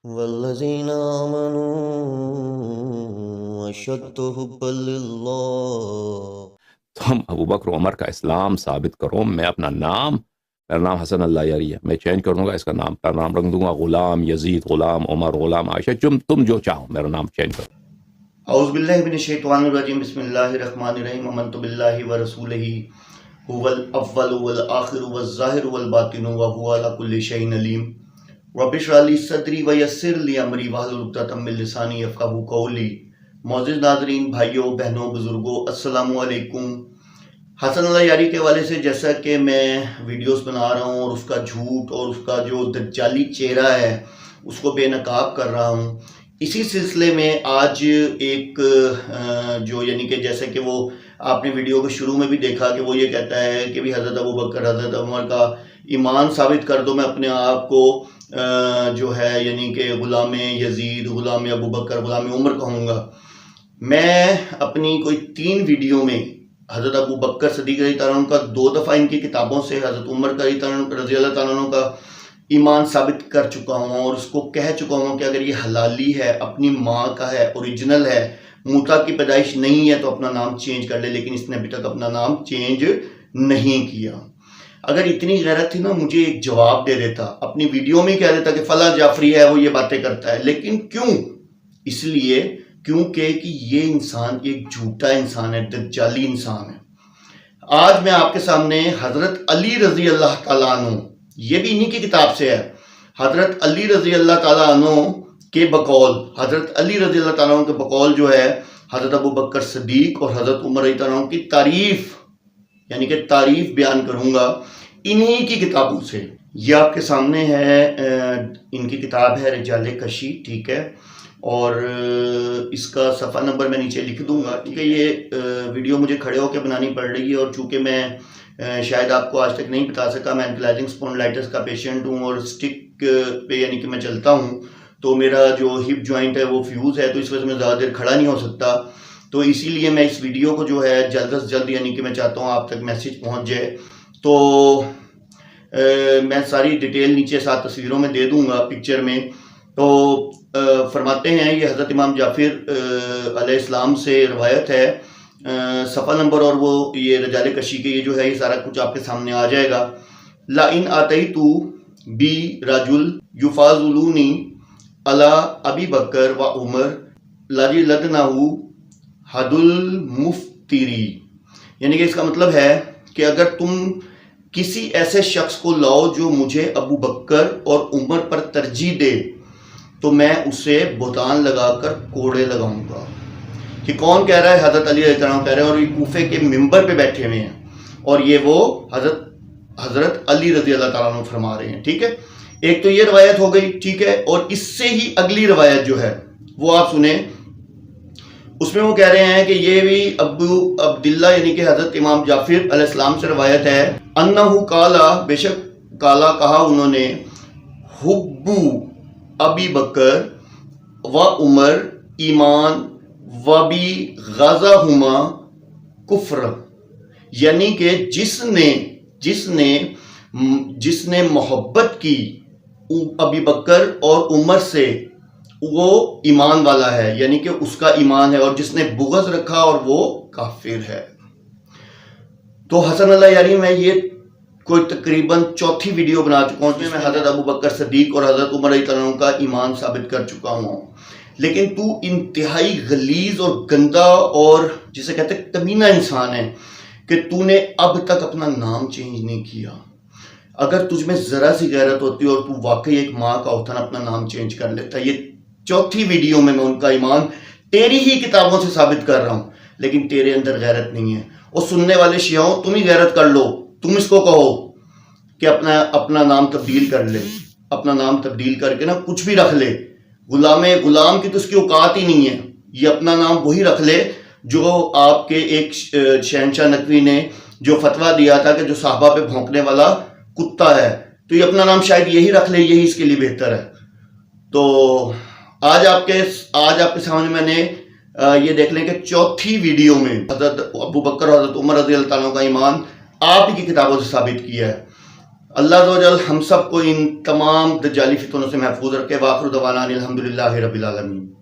والذین آمنوا اشد حبا للہ۔ تم ابو بکر و عمر کا اسلام ثابت کرو، میں اپنا نام، میرا نام حسن اللہ یاری ہے، میں چینج کر دوں گا، اس کا نام کا نام رکھ دوں گا غلام یزید، غلام عمر، غلام عائشہ، تم جو چاہو، میرا نام چینج کر دو۔ اعوذ باللہ من الشیطان الرجیم، بسم اللہ الرحمن الرحیم، آمنت باللہ ورسولہ هو الاول والآخر والظاہر والباطن وهو علی کل شیء علیم، رب اشرح لی صدری ویسر لی امری واحلل عقدۃ من لسانی یفقہوا قولی۔ معزز ناظرین، بھائیوں، بہنوں، بزرگوں، السلام علیکم۔ حسن اللہ یاری کے حوالے سے جیسا کہ میں ویڈیوز بنا رہا ہوں اور اس کا جھوٹ اور اس کا جو دجالی چہرہ ہے اس کو بے نقاب کر رہا ہوں، اسی سلسلے میں آج ایک جو یعنی کہ جیسے کہ وہ آپ نے ویڈیو کے شروع میں بھی دیکھا کہ وہ یہ کہتا ہے کہ بھی حضرت ابو بکر حضرت عمر کا ایمان ثابت کر دو، میں اپنے آپ کو جو ہے یعنی کہ غلام یزید، غلام ابو بکر، غلام عمر کہوں گا۔ میں اپنی کوئی 3 ویڈیو میں حضرت ابو بکر صدیق رضی اللہ عنہ کا 2 دفعہ ان کی کتابوں سے، حضرت عمر کا رضی اللہ تعالیٰ عنہ کا ایمان ثابت کر چکا ہوں اور اس کو کہہ چکا ہوں کہ اگر یہ حلالی ہے، اپنی ماں کا ہے، اوریجنل ہے، موتا کی پیدائش نہیں ہے تو اپنا نام چینج کر لے، لیکن اس نے ابھی تک اپنا نام چینج نہیں کیا۔ اگر اتنی غیرت تھی نا، مجھے ایک جواب دے دیتا، اپنی ویڈیو میں کہہ دیتا کہ فلاں جعفری ہے وہ یہ باتیں کرتا ہے، لیکن کیوں؟ اس لیے کیونکہ کہ یہ انسان ایک جھوٹا انسان ہے، دجالی انسان ہے۔ آج میں آپ کے سامنے حضرت علی رضی اللہ تعالیٰ عنہ، یہ بھی انہی کی کتاب سے ہے، حضرت علی رضی اللہ تعالیٰ عنہ کے بقول، حضرت علی رضی اللہ تعالیٰ عنہ کے بقول جو ہے حضرت ابو بکر صدیق اور حضرت عمر رضی اللہ عنہ کی تعریف، یعنی کہ تعریف بیان کروں گا انہی کی کتابوں سے۔ یہ آپ کے سامنے ہے، ان کی کتاب ہے رجال کشی، ٹھیک ہے، اور اس کا صفحہ نمبر میں نیچے لکھ دوں گا، کیونکہ یہ ویڈیو مجھے کھڑے ہو کے بنانی پڑ رہی ہے، اور چونکہ میں شاید آپ کو آج تک نہیں بتا سکا، میں اینکلائزنگ اسپونڈلائٹس کا پیشنٹ ہوں اور سٹک پہ یعنی کہ میں چلتا ہوں، تو میرا جو ہپ جوائنٹ ہے وہ فیوز ہے، تو اس وجہ سے میں زیادہ دیر کھڑا نہیں ہو سکتا، تو اسی لیے میں اس ویڈیو کو جو ہے جلد از جلد یعنی کہ میں چاہتا ہوں آپ تک میسیج پہنچ جائے، تو میں ساری ڈیٹیل نیچے ساتھ تصویروں میں دے دوں گا پکچر میں۔ تو فرماتے ہیں، یہ حضرت امام جعفر علیہ السلام سے روایت ہے، صفحہ نمبر اور وہ یہ رجال کشی کے یہ جو ہے یہ سارا کچھ آپ کے سامنے آ جائے گا۔ لَإِنْ أَتَيْتُ بِي رَجُلْ يُفَاضِلُونِي عَلَىٰ أَبِي بَكْرٍ وَعُمَرٍ لَجِلَدْنَهُ حَدُّ الْمُفْتِرِي، یعنی کہ اس کا مطلب ہے کہ اگر تم کسی ایسے شخص کو لاؤ جو مجھے ابو بکر اور عمر پر ترجیح دے تو میں اسے بہتان لگا کر کوڑے لگاؤں گا۔ کہ کون کہہ رہا ہے؟ حضرت علی رضی اللہ عنہ کہہ رہے ہیں، اور یہ کوفے کے ممبر پہ بیٹھے ہوئے ہیں، اور یہ وہ حضرت علی رضی اللہ تعالیٰ عنہ فرما رہے ہیں، ٹھیک ہے۔ ایک تو یہ روایت ہو گئی، ٹھیک ہے، اور اس سے ہی اگلی روایت جو ہے وہ آپ سنیں، اس میں وہ کہہ رہے ہیں کہ یہ بھی ابو عبداللہ یعنی کہ حضرت امام جعفر علیہ السلام سے روایت ہے، انہو قالا، بے شک قالا کہا انہوں نے، حبو ابی بکر و عمر ایمان وبی غزاہما کفر، یعنی کہ جس نے محبت کی ابی بکر اور عمر سے وہ ایمان والا ہے، یعنی کہ اس کا ایمان ہے، اور جس نے بغض رکھا اور وہ کافر ہے۔ تو حسن اللہ یاری میں یہ کوئی تقریباً 4تھی ویڈیو بنا چکا ہوں، جس میں حضرت ابو بکر صدیق اور حضرت عمر رضی اللہ عنہ کا ایمان ثابت کر چکا ہوں، لیکن تو انتہائی غلیظ اور گندا اور جسے کہتے ہیں کمینہ انسان ہے کہ تو نے اب تک اپنا نام چینج نہیں کیا۔ اگر تجھ میں ذرا سی غیرت ہوتی اور تو واقعی ایک ماں کا ہوتا نا، اپنا نام چینج کر لیتا۔ یہ 4تھی ویڈیو میں ان کا ایمان تیری ہی کتابوں سے ثابت کر رہا ہوں، لیکن تیرے اندر غیرت نہیں ہے۔ اور سننے والے شیعوں، تم ہی غیرت کر لو، تم اس کو کہو کہ اپنا نام تبدیل کر لے، اپنا نام تبدیل کر کے نا کچھ بھی رکھ لے، غلام کی تو اس کی اوقات ہی نہیں ہے، یہ اپنا نام وہی رکھ لے جو آپ کے ایک شہنشاہ نقوی نے جو فتویٰ دیا تھا کہ جو صحابہ پہ بھونکنے والا کتا ہے، تو یہ اپنا نام شاید یہی رکھ لے، یہی اس کے لیے بہتر ہے۔ تو آج آپ کے سامنے میں نے یہ دیکھ لیں کہ 4تھی ویڈیو میں حضرت ابو بکر اور حضرت عمر رضی اللہ تعالیٰ کا ایمان آپ ہی کی کتابوں سے ثابت کیا ہے۔ اللہ عز و جل ہم سب کو ان تمام دجالی فتنوں سے محفوظ رکھے. وآخر دعوانا ان الحمدللہ رب العالمین.